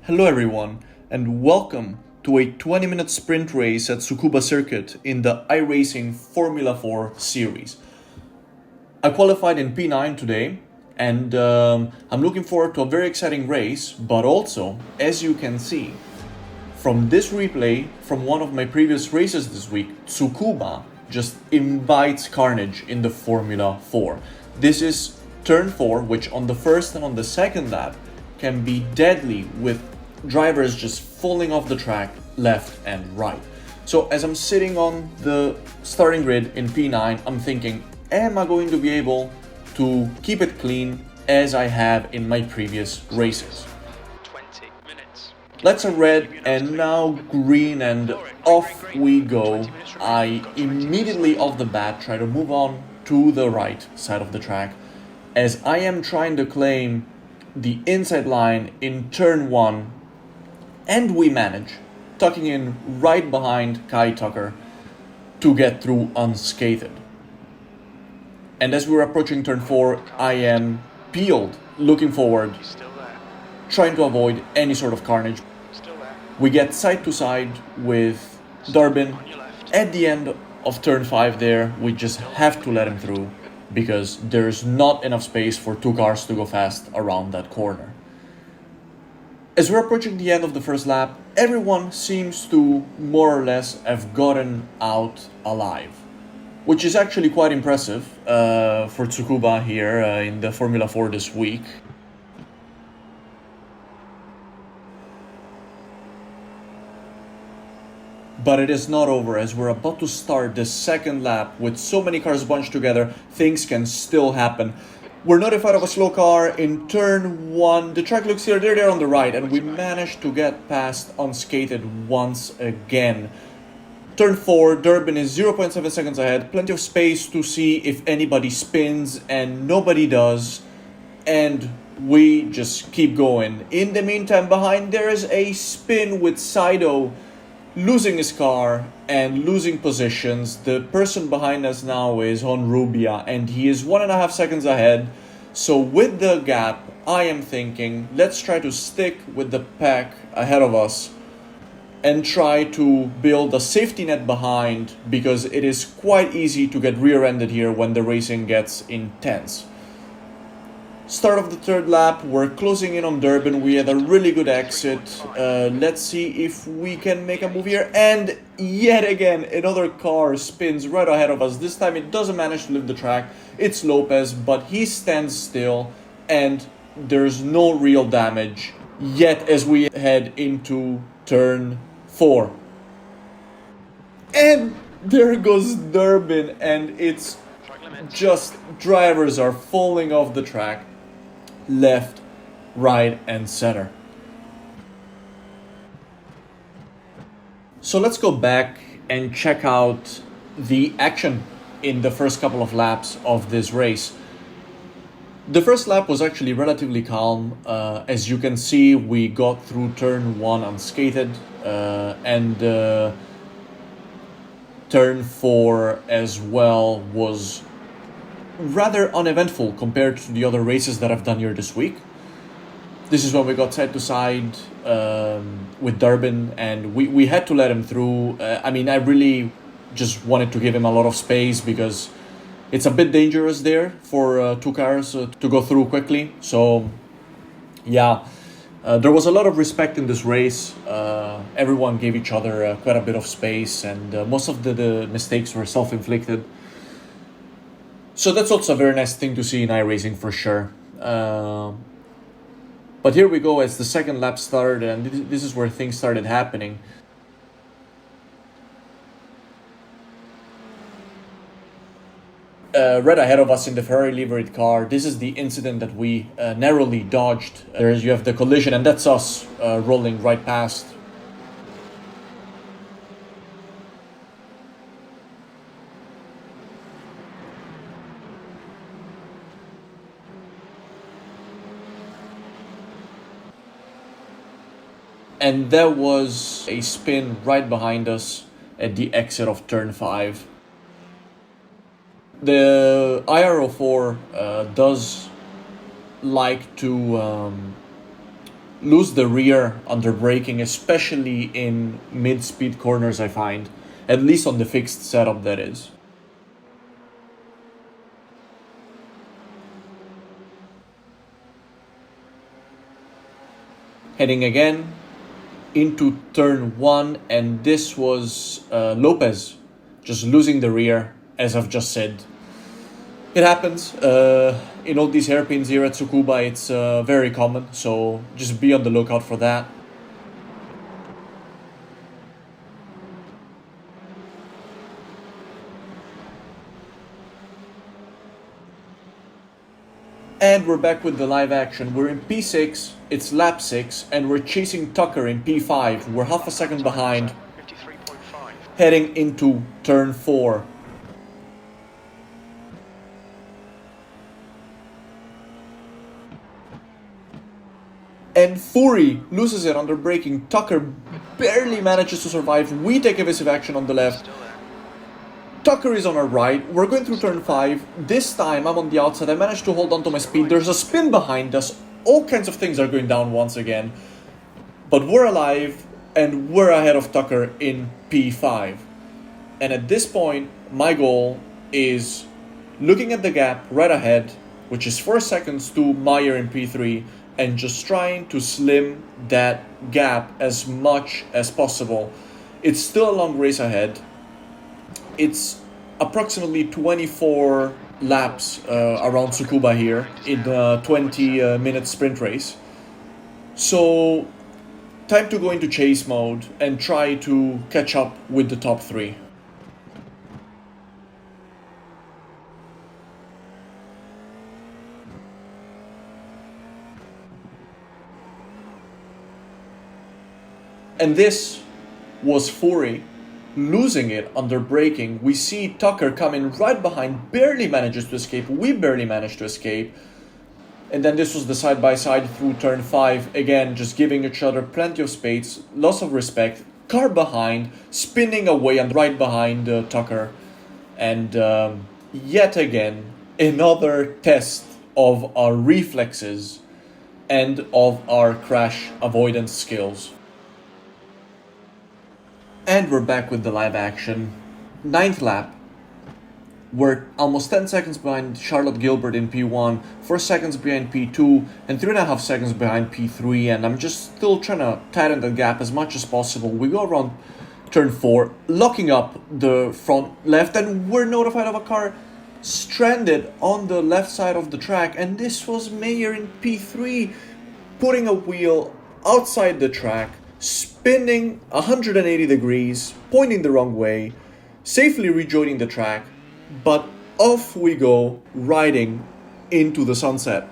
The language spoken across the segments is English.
Hello everyone, and welcome to a 20-minute sprint race at Tsukuba circuit in the iRacing Formula 4 series. I qualified in P9 today, and I'm looking forward to a very exciting race, but also, as you can see, from this replay from one of my previous races this week, Tsukuba just invites carnage in the Formula 4. This is turn 4, which on the first and on the second lap can be deadly with drivers just falling off the track left and right. So as I'm sitting on the starting grid in P9, I'm thinking, am I going to be able to keep it clean as I have in my previous races? 20 minutes. Let's red and now green, and off we go. I immediately off the bat try to move on to the right side of the track as I am trying to claim the inside line in turn 1, and we manage, tucking in right behind Kai Tucker to get through unscathed. And as we're approaching turn 4, I am peeled, looking forward, Still there. trying to avoid any sort of carnage. Still there. We get side to side with Durbin. On your left. At the end of turn 5 there, we just have to let him through because there's not enough space for two cars to go fast around that corner. As we're approaching the end of the first lap, everyone seems to more or less have gotten out alive, which is actually quite impressive for Tsukuba here in the Formula 4 this week. But it is not over. As we're about to start the second lap with so many cars bunched together, things can still happen. We're notified of a slow car in turn 1. The track looks here, they're there on the right, and we managed to get past unscathed once again. Turn 4, Durbin is 0.7 seconds ahead, plenty of space to see if anybody spins, and nobody does. And we just keep going. In the meantime, behind there is a spin with Saido losing his car and losing positions. The person behind us now is on Rubia, and he is 1.5 seconds ahead. So with the gap, I am thinking, let's try to stick with the pack ahead of us and try to build a safety net behind, because it is quite easy to get rear-ended here when the racing gets intense. Start of the third lap, we're closing in on Durbin. We had a really good exit. Let's see if we can make a move here. And yet again, another car spins right ahead of us. This time it doesn't manage to leave the track. It's Lopez, but he stands still and there's no real damage yet as we head into turn 4. And there goes Durbin, and it's Track limit. just drivers are falling off the track left, right, and center. So let's go back and check out the action in the first couple of laps of this race. The first lap was actually relatively calm. As you can see, we got through turn 1 unscathed, and turn 4 as well was rather uneventful compared to the other races that I've done here this week. This is when we got side to side with Durbin, and we had to let him through. I really just wanted to give him a lot of space because it's a bit dangerous there for two cars to go through quickly. So yeah, there was a lot of respect in this race. Everyone gave each other quite a bit of space, and most of the mistakes were self-inflicted. So that's also a very nice thing to see in iRacing for sure. But here we go as the second lap started, and this is where things started happening. Right ahead of us in the Ferrari liveried car, this is the incident that we narrowly dodged. You have the collision, and that's us rolling right past. And there was a spin right behind us at the exit of turn 5. The IRO4 does like to lose the rear under braking, especially in mid-speed corners, I find. At least on the fixed setup, that is. Heading again into turn 1, and this was Lopez just losing the rear, as I've just said. It happens. In all these hairpins here at Tsukuba, it's very common, so just be on the lookout for that. And we're back with the live action. We're in P6, it's lap 6, and we're chasing Tucker in P5. We're half a second behind, 53.5. heading into turn 4. And Fury loses it under braking. Tucker barely manages to survive. We take evasive action on the left. Still there. Tucker is on our right. We're going through turn 5. This time I'm on the outside. I managed to hold on to my speed. There's a spin behind us. All kinds of things are going down once again. But we're alive and we're ahead of Tucker in P5. And at this point, my goal is looking at the gap right ahead, which is 4 seconds to Meyer in P3, and just trying to slim that gap as much as possible. It's still a long race ahead. It's approximately 24 laps around Tsukuba here in a 20-minute sprint race. So, time to go into chase mode and try to catch up with the top 3. And this was Fury losing it under braking. We see Tucker coming right behind, barely manages to escape. We barely managed to escape. And then this was the side-by-side through turn 5. Again, just giving each other plenty of space, loss of respect. Car behind, spinning away and right behind Tucker. And yet again, another test of our reflexes and of our crash avoidance skills. And we're back with the live action. 9th lap. We're almost 10 seconds behind Charlotte Gilbert in P1, 4 seconds behind P2, and 3.5 seconds behind P3, and I'm just still trying to tighten the gap as much as possible. We go around turn 4, locking up the front left, and we're notified of a car stranded on the left side of the track, and this was Meyer in P3, putting a wheel outside the track, spinning 180 degrees, pointing the wrong way, safely rejoining the track, but off we go, riding into the sunset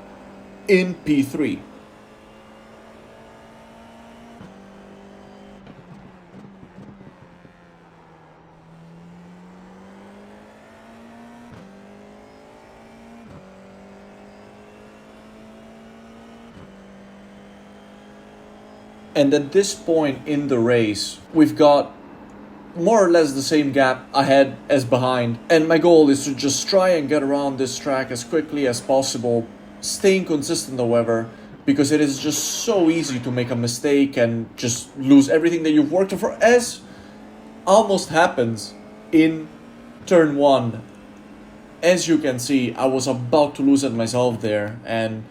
in P3. And at this point in the race, we've got more or less the same gap ahead as behind. And my goal is to just try and get around this track as quickly as possible, staying consistent however, because it is just so easy to make a mistake and just lose everything that you've worked for, as almost happens in turn 1. As you can see, I was about to lose it myself there, and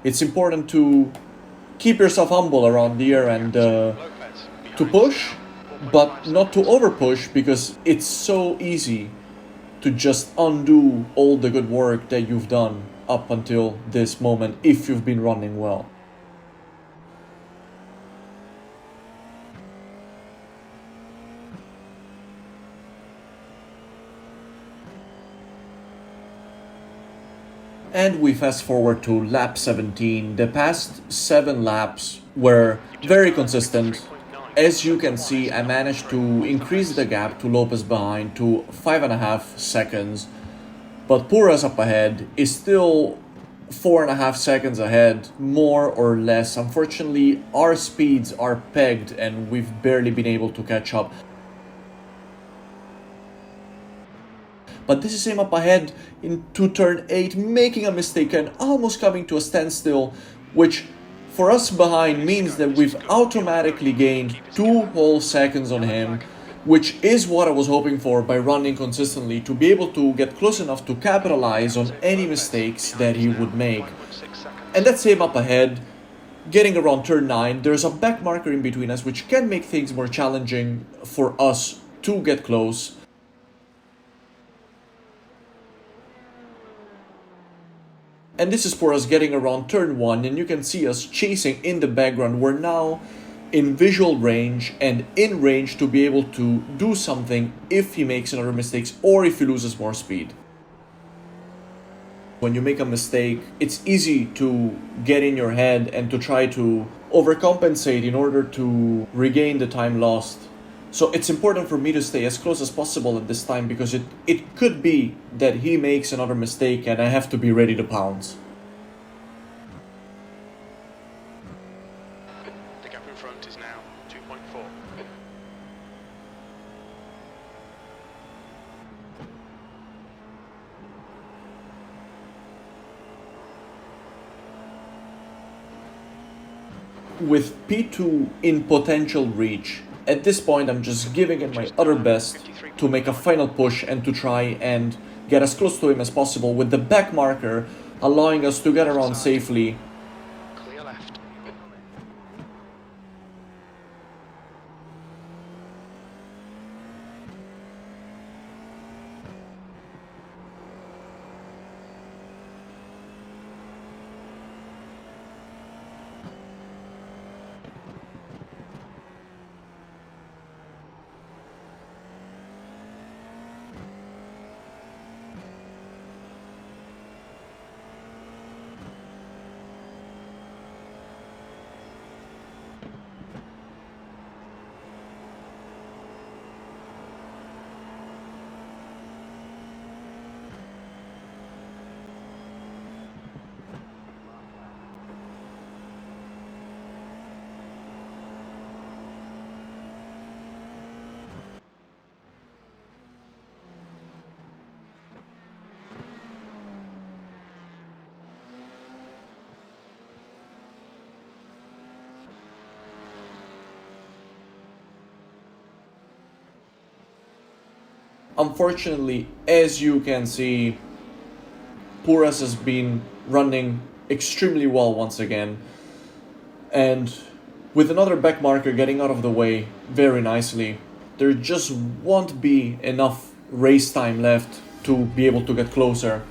it's important to keep yourself humble around here and to push, but not to over push, because it's so easy to just undo all the good work that you've done up until this moment if you've been running well. And we fast forward to lap 17. The past 7 laps were very consistent. As you can see, I managed to increase the gap to Lopez behind to 5.5 seconds. But Puras up ahead is still 4.5 seconds ahead, more or less. Unfortunately, our speeds are pegged and we've barely been able to catch up. But this is him up ahead into turn 8, making a mistake and almost coming to a standstill, which for us behind means that we've automatically gained 2 whole seconds on him, which is what I was hoping for by running consistently, to be able to get close enough to capitalize on any mistakes that he would make. And that's him up ahead, getting around turn 9. There's a back marker in between us, which can make things more challenging for us to get close. And this is for us getting around turn 1, and you can see us chasing in the background. We're now in visual range and in range to be able to do something if he makes another mistake or if he loses more speed. When you make a mistake, it's easy to get in your head and to try to overcompensate in order to regain the time lost. So it's important for me to stay as close as possible at this time, because it could be that he makes another mistake and I have to be ready to pounce. The gap in front is now 2.4. With P2 in potential reach, at this point I'm just giving it my utter best to make a final push and to try and get as close to him as possible, with the back marker allowing us to get around safely. Clear left. Unfortunately, as you can see, Puras has been running extremely well once again, and with another back marker getting out of the way very nicely, there just won't be enough race time left to be able to get closer.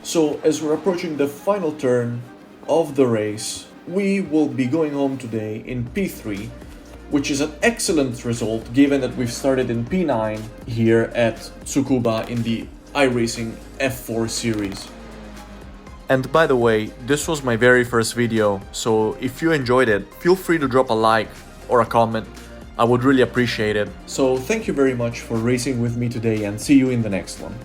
So as we're approaching the final turn of the race, we will be going home today in P3, which is an excellent result given that we've started in P9 here at Tsukuba in the iRacing F4 series. And by the way, this was my very first video, so if you enjoyed it, feel free to drop a like or a comment. I would really appreciate it. So thank you very much for racing with me today, and see you in the next one.